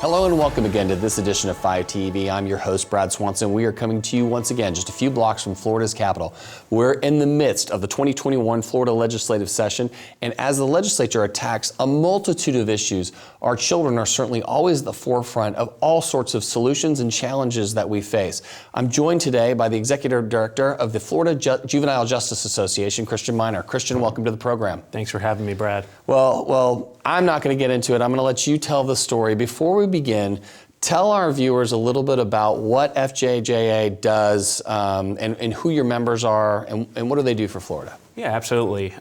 Hello and welcome again to this edition of 5 TV. I'm your host, Brad Swanson. We are coming to you once again just a few blocks from Florida's capital. We're in the midst of the 2021 Florida legislative session, and as the legislature attacks a multitude of issues, our children are certainly always at the forefront of all sorts of solutions and challenges that we face. I'm joined today by the Executive Director of the Florida Juvenile Justice Association, Christian Miner. Christian, welcome to the program. Thanks for having me, Brad. Well, I'm not going to get into it. I'm going to let you tell the story. Before we begin, tell our viewers a little bit about what FJJA does and who your members are and what do they do for Florida? Yeah, absolutely.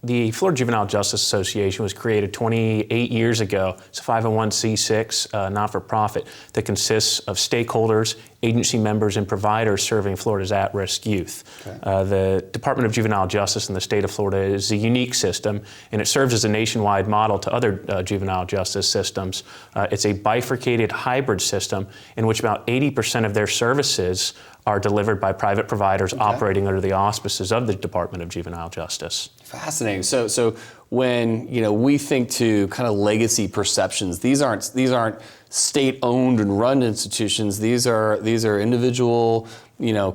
The Florida Juvenile Justice Association was created 28 years ago. It's a 501c6 not-for-profit that consists of stakeholders, agency members, and providers serving Florida's at-risk youth. Okay. The Department of Juvenile Justice in the state of Florida is a unique system, and it serves as a nationwide model to other juvenile justice systems. It's a bifurcated hybrid system in which about 80% of their services are delivered by private providers operating under the auspices of the Department of Juvenile Justice. Fascinating. So when we think to kind of legacy perceptions, these aren't state-owned and run institutions. These are individual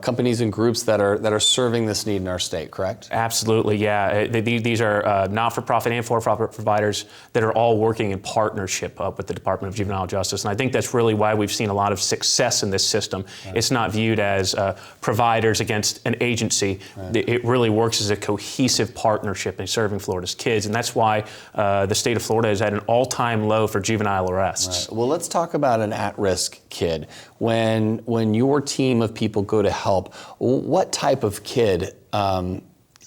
companies and groups that are serving this need in our state, correct? Absolutely, yeah. These are not-for-profit and for-profit providers that are all working in partnership with the Department of Juvenile Justice. And I think that's really why we've seen a lot of success in this system. Right. It's not viewed as providers against an agency. Right. It really works as a cohesive partnership in serving Florida's kids. And that's why the state of Florida is at an all-time low for juvenile arrests. Right. Well, let's talk about an at-risk kid. When your team of people go to help, what type of kid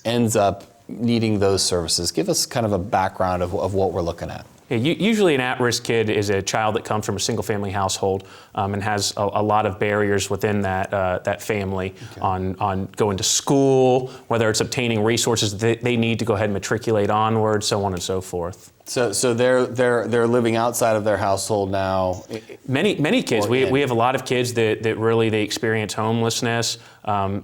ends up needing those services? Give us kind of a background of what we're looking at. Yeah, usually an at-risk kid is a child that comes from a single-family household and has a lot of barriers within that family on going to school, whether it's obtaining resources they need to go ahead and matriculate onward, so on and so forth. So they're living outside of their household now. Many kids. We have a lot of kids that really they experience homelessness,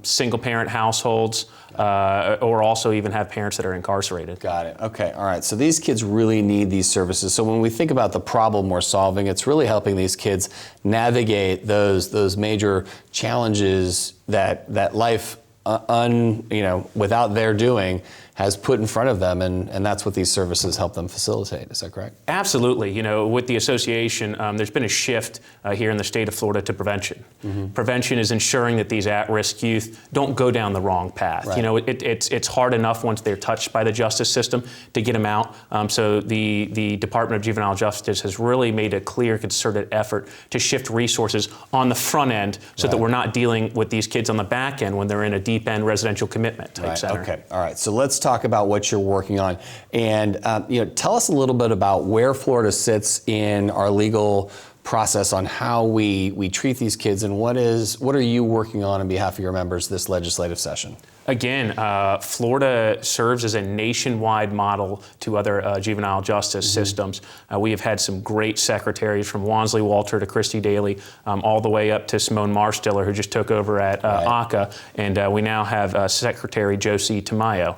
single parent households, or also even have parents that are incarcerated. Got it. Okay. All right. So these kids really need these services. So when we think about the problem we're solving, it's really helping these kids navigate those major challenges that life without their doing has put in front of them, and that's what these services help them facilitate. Is that correct? Absolutely. With the association, there's been a shift here in the state of Florida to prevention. Mm-hmm. Prevention is ensuring that these at-risk youth don't go down the wrong path. Right. It's hard enough once they're touched by the justice system to get them out. So the Department of Juvenile Justice has really made a clear, concerted effort to shift resources on the front end so that we're not dealing with these kids on the back end when they're in a deep-end residential commitment type center. Okay. All right. So let's talk about what you're working on, and tell us a little bit about where Florida sits in our legal process on how we treat these kids, and what are you working on behalf of your members this legislative session? Again, Florida serves as a nationwide model to other juvenile justice systems. We have had some great secretaries from Wansley Walter to Christy Daly, all the way up to Simone Marstiller, who just took over at ACA, and we now have Secretary Josie Tamayo.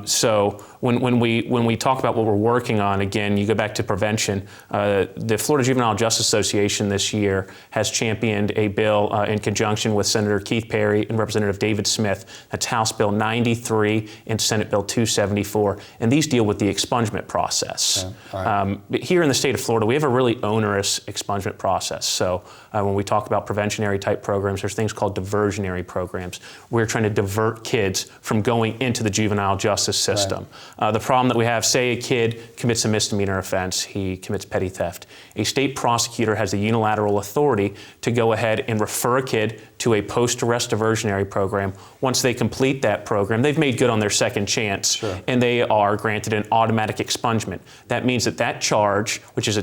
So when we talk about what we're working on, again, you go back to prevention. The Florida Juvenile Justice Association this year has championed a bill in conjunction with Senator Keith Perry and Representative David Smith. That's House Bill 93 and Senate Bill 274, and these deal with the expungement process. Okay. Right. Here in the state of Florida, we have a really onerous expungement process. So when we talk about preventionary type programs, there's things called diversionary programs. We're trying to divert kids from going into the juvenile justice system. Right. The problem that we have, say a kid commits a misdemeanor offense, he commits petty theft. A state prosecutor has the unilateral authority to go ahead and refer a kid to a post-arrest diversionary program. Once they complete that program, they've made good on their second chance, and they are granted an automatic expungement. That means that charge, which is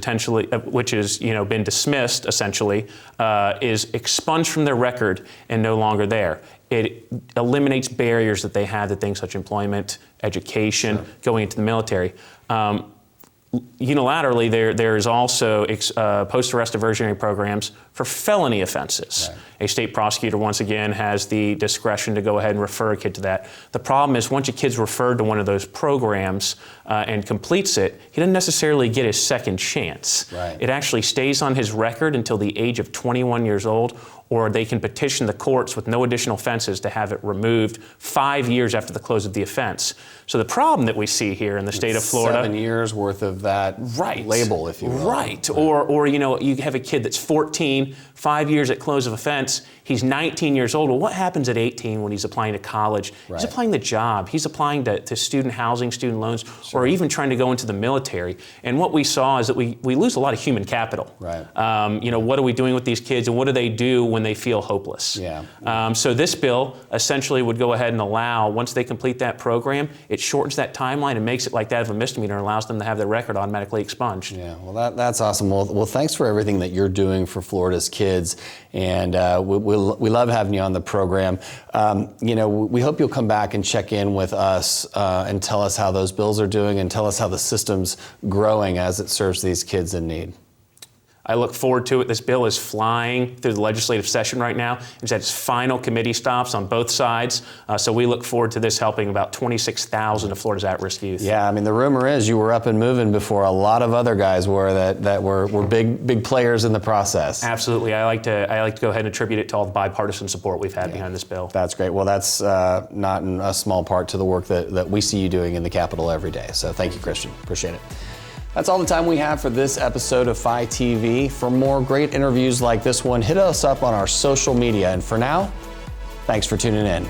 been dismissed essentially, is expunged from their record and no longer there. It eliminates barriers that they have to things such as employment, education, going into the military. unilaterally, there is also post-arrest diversionary programs for felony offenses. Right. A state prosecutor, once again, has the discretion to go ahead and refer a kid to that. The problem is once a kid's referred to one of those programs and completes it, he doesn't necessarily get his second chance. Right. It actually stays on his record until the age of 21 years old, or they can petition the courts with no additional offenses to have it removed 5 years after the close of the offense. So the problem that we see here in the state of Florida— 7 years worth of that label, if you will. Right. Or you have a kid that's 14, 5 years at close of offense, he's 19 years old. Well, what happens at 18 when he's applying to college? Right. He's applying to job, he's applying to student housing, student loans, Sure. or even trying to go into the military. And what we saw is that we lose a lot of human capital. Right. What are we doing with these kids, and what do they do when they feel hopeless? Yeah. So this bill essentially would go ahead and allow, once they complete that program, it shortens that timeline and makes it like that of a misdemeanor and allows them to have their record automatically expunged. Yeah, well, that's awesome. Well, thanks for everything that you're doing for Florida's kids, and we love having you on the program. We hope you'll come back and check in with us and tell us how those bills are doing and tell us how the system's growing as it serves these kids in need. I look forward to it. This bill is flying through the legislative session right now. It's at its final committee stops on both sides. So we look forward to this helping about 26,000 of Florida's at-risk youth. Yeah, I mean, the rumor is you were up and moving before a lot of other guys were that were big players in the process. Absolutely. I like to go ahead and attribute it to all the bipartisan support we've had behind this bill. That's great. Well, that's not in a small part to the work that we see you doing in the Capitol every day. So thank you, Christian. Appreciate it. That's all the time we have for this episode of Phi TV. For more great interviews like this one, hit us up on our social media. And for now, thanks for tuning in.